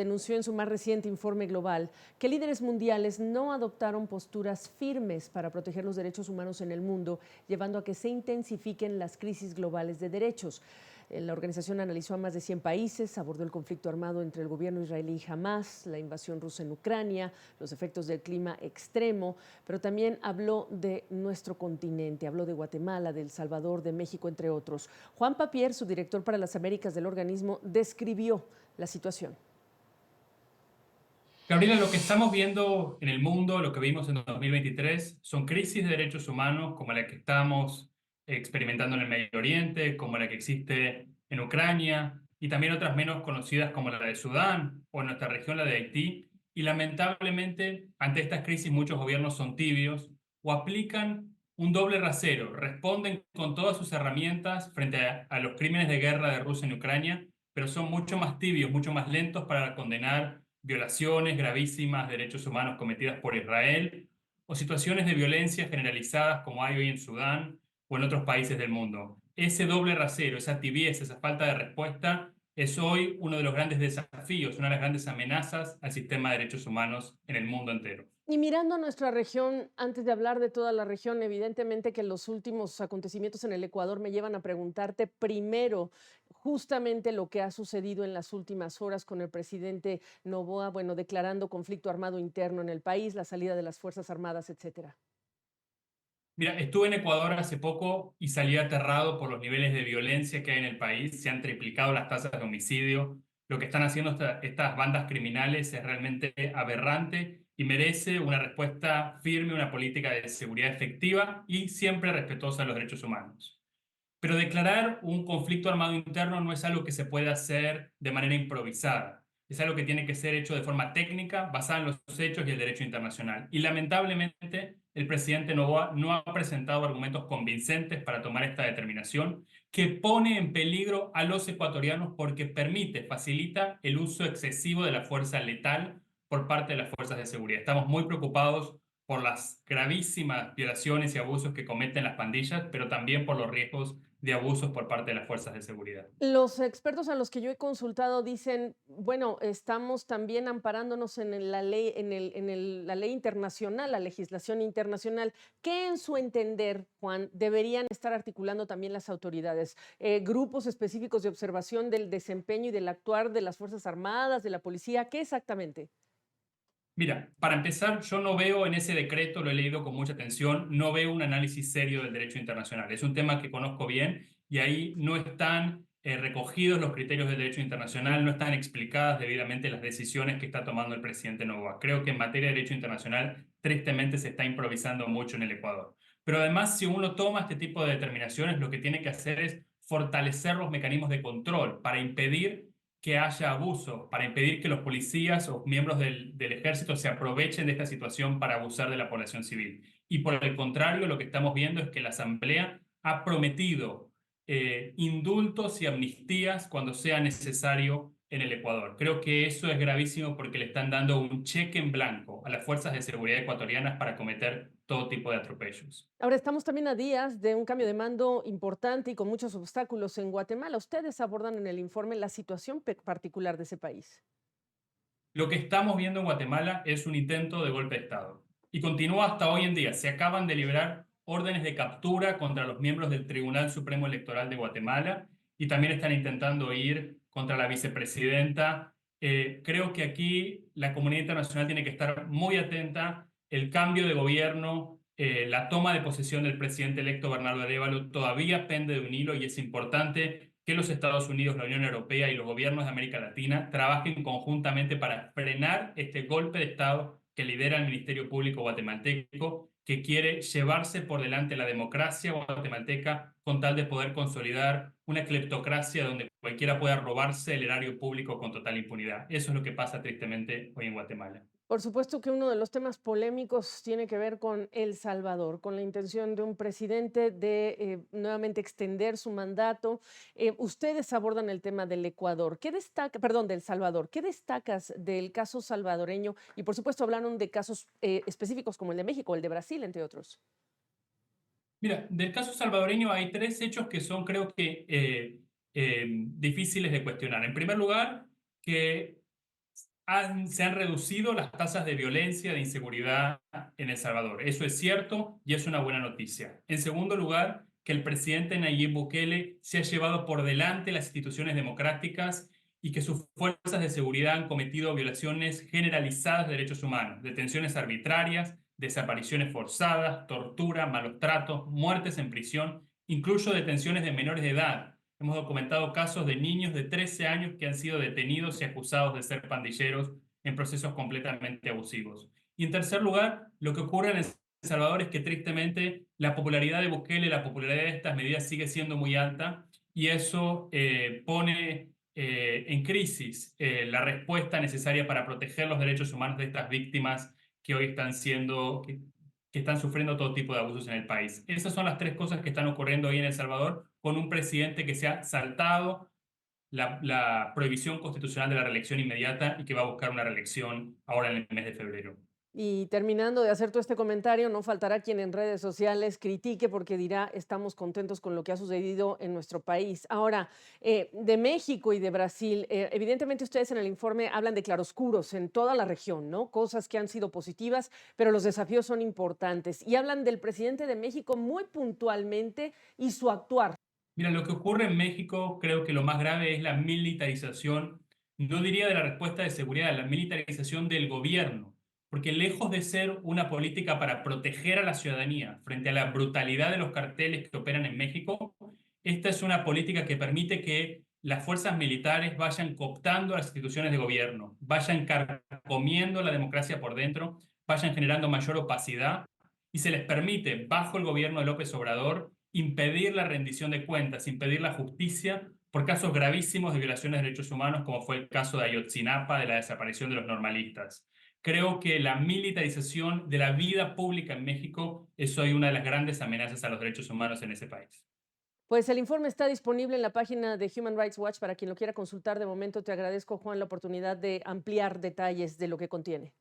Denunció en su más reciente informe global que líderes mundiales no adoptaron posturas firmes para proteger los derechos humanos en el mundo, llevando a que se intensifiquen las crisis globales de derechos. La organización analizó a más de 100 países, abordó el conflicto armado entre el gobierno israelí y Hamás, la invasión rusa en Ucrania, los efectos del clima extremo, pero también habló de nuestro continente, habló de Guatemala, de El Salvador, de México, entre otros. Juan Papier, subdirector para las Américas del organismo, describió la situación. Gabriela, lo que estamos viendo en el mundo, lo que vimos en 2023, son crisis de derechos humanos como la que estamos experimentando en el Medio Oriente, como la que existe en Ucrania, y también otras menos conocidas como la de Sudán o en nuestra región la de Haití. Y lamentablemente, ante estas crisis, muchos gobiernos son tibios o aplican un doble rasero, responden con todas sus herramientas frente a los crímenes de guerra de Rusia en Ucrania, pero son mucho más tibios, mucho más lentos para condenar violaciones gravísimas de derechos humanos cometidas por Israel o situaciones de violencia generalizadas como hay hoy en Sudán o en otros países del mundo. Ese doble rasero, esa tibieza, esa falta de respuesta es hoy uno de los grandes desafíos, una de las grandes amenazas al sistema de derechos humanos en el mundo entero. Y mirando a nuestra región, antes de hablar de toda la región, evidentemente que los últimos acontecimientos en el Ecuador me llevan a preguntarte primero justamente lo que ha sucedido en las últimas horas con el presidente Noboa, bueno, declarando conflicto armado interno en el país, la salida de las Fuerzas Armadas, etcétera. Mira, estuve en Ecuador hace poco y salí aterrado por los niveles de violencia que hay en el país. Se han triplicado las tasas de homicidio. Lo que están haciendo estas bandas criminales es realmente aberrante y merece una respuesta firme, una política de seguridad efectiva y siempre respetuosa de los derechos humanos. Pero declarar un conflicto armado interno no es algo que se puede hacer de manera improvisada. Es algo que tiene que ser hecho de forma técnica, basada en los hechos y el derecho internacional. Y lamentablemente, el presidente Noboa no ha presentado argumentos convincentes para tomar esta determinación, que pone en peligro a los ecuatorianos porque permite, facilita el uso excesivo de la fuerza letal por parte de las fuerzas de seguridad. Estamos muy preocupados por las gravísimas violaciones y abusos que cometen las pandillas, pero también por los riesgos de abusos por parte de las fuerzas de seguridad. Los expertos a los que yo he consultado dicen, bueno, estamos también amparándonos en la ley, la ley internacional, la legislación internacional, que en su entender, Juan, deberían estar articulando también las autoridades, grupos específicos de observación del desempeño y del actuar de las Fuerzas Armadas, de la policía, ¿qué exactamente? Mira, para empezar, yo no veo en ese decreto, lo he leído con mucha atención, no veo un análisis serio del derecho internacional. Es un tema que conozco bien y ahí no están recogidos los criterios del derecho internacional, no están explicadas debidamente las decisiones que está tomando el presidente Noboa. Creo que en materia de derecho internacional, tristemente, se está improvisando mucho en el Ecuador. Pero además, si uno toma este tipo de determinaciones, lo que tiene que hacer es fortalecer los mecanismos de control para impedir que haya abuso, para impedir que los policías o miembros del ejército se aprovechen de esta situación para abusar de la población civil. Y por el contrario, lo que estamos viendo es que la Asamblea ha prometido indultos y amnistías cuando sea necesario en el Ecuador. Creo que eso es gravísimo porque le están dando un cheque en blanco a las fuerzas de seguridad ecuatorianas para cometer todo tipo de atropellos. Ahora estamos también a días de un cambio de mando importante y con muchos obstáculos en Guatemala. Ustedes abordan en el informe la situación particular de ese país. Lo que estamos viendo en Guatemala es un intento de golpe de Estado y continúa hasta hoy en día. Se acaban de liberar órdenes de captura contra los miembros del Tribunal Supremo Electoral de Guatemala y también están intentando ir contra la vicepresidenta. Creo que aquí la comunidad internacional tiene que estar muy atenta. El cambio de gobierno, la toma de posesión del presidente electo Bernardo Arévalo todavía pende de un hilo y es importante que los Estados Unidos, la Unión Europea y los gobiernos de América Latina trabajen conjuntamente para frenar este golpe de Estado que lidera el Ministerio Público guatemalteco, que quiere llevarse por delante la democracia guatemalteca con tal de poder consolidar una cleptocracia donde cualquiera pueda robarse el erario público con total impunidad. Eso es lo que pasa tristemente hoy en Guatemala. Por supuesto que uno de los temas polémicos tiene que ver con El Salvador, con la intención de un presidente de nuevamente extender su mandato. Ustedes abordan el tema del Ecuador. ¿Qué destaca, perdón, del Salvador? ¿Qué destacas del caso salvadoreño? Y por supuesto hablaron de casos específicos como el de México, el de Brasil, entre otros. Mira, del caso salvadoreño hay tres hechos que son, creo que, difíciles de cuestionar. En primer lugar, que se han reducido las tasas de violencia, de inseguridad en El Salvador. Eso es cierto y es una buena noticia. En segundo lugar, que el presidente Nayib Bukele se ha llevado por delante las instituciones democráticas y que sus fuerzas de seguridad han cometido violaciones generalizadas de derechos humanos, detenciones arbitrarias, desapariciones forzadas, tortura, malos tratos, muertes en prisión, incluso detenciones de menores de edad. Hemos documentado casos de niños de 13 años que han sido detenidos y acusados de ser pandilleros en procesos completamente abusivos. Y en tercer lugar, lo que ocurre en El Salvador es que tristemente la popularidad de Bukele, la popularidad de estas medidas sigue siendo muy alta y eso pone en crisis la respuesta necesaria para proteger los derechos humanos de estas víctimas que hoy están que están sufriendo todo tipo de abusos en el país. Esas son las tres cosas que están ocurriendo hoy en El Salvador con un presidente que se ha saltado la prohibición constitucional de la reelección inmediata y que va a buscar una reelección ahora en el mes de febrero. Y terminando de hacer todo este comentario, no faltará quien en redes sociales critique porque dirá, estamos contentos con lo que ha sucedido en nuestro país. Ahora, de México y de Brasil, evidentemente ustedes en el informe hablan de claroscuros en toda la región, ¿no? Cosas que han sido positivas, pero los desafíos son importantes. Y hablan del presidente de México muy puntualmente y su actuar. Mira, lo que ocurre en México, creo que lo más grave es la militarización, no diría de la respuesta de seguridad, la militarización del gobierno, porque lejos de ser una política para proteger a la ciudadanía frente a la brutalidad de los carteles que operan en México, esta es una política que permite que las fuerzas militares vayan cooptando a las instituciones de gobierno, vayan carcomiendo la democracia por dentro, vayan generando mayor opacidad y se les permite, bajo el gobierno de López Obrador, impedir la rendición de cuentas, impedir la justicia por casos gravísimos de violaciones de derechos humanos, como fue el caso de Ayotzinapa, de la desaparición de los normalistas. Creo que la militarización de la vida pública en México es hoy una de las grandes amenazas a los derechos humanos en ese país. Pues el informe está disponible en la página de Human Rights Watch para quien lo quiera consultar. De momento te agradezco, Juan, la oportunidad de ampliar detalles de lo que contiene.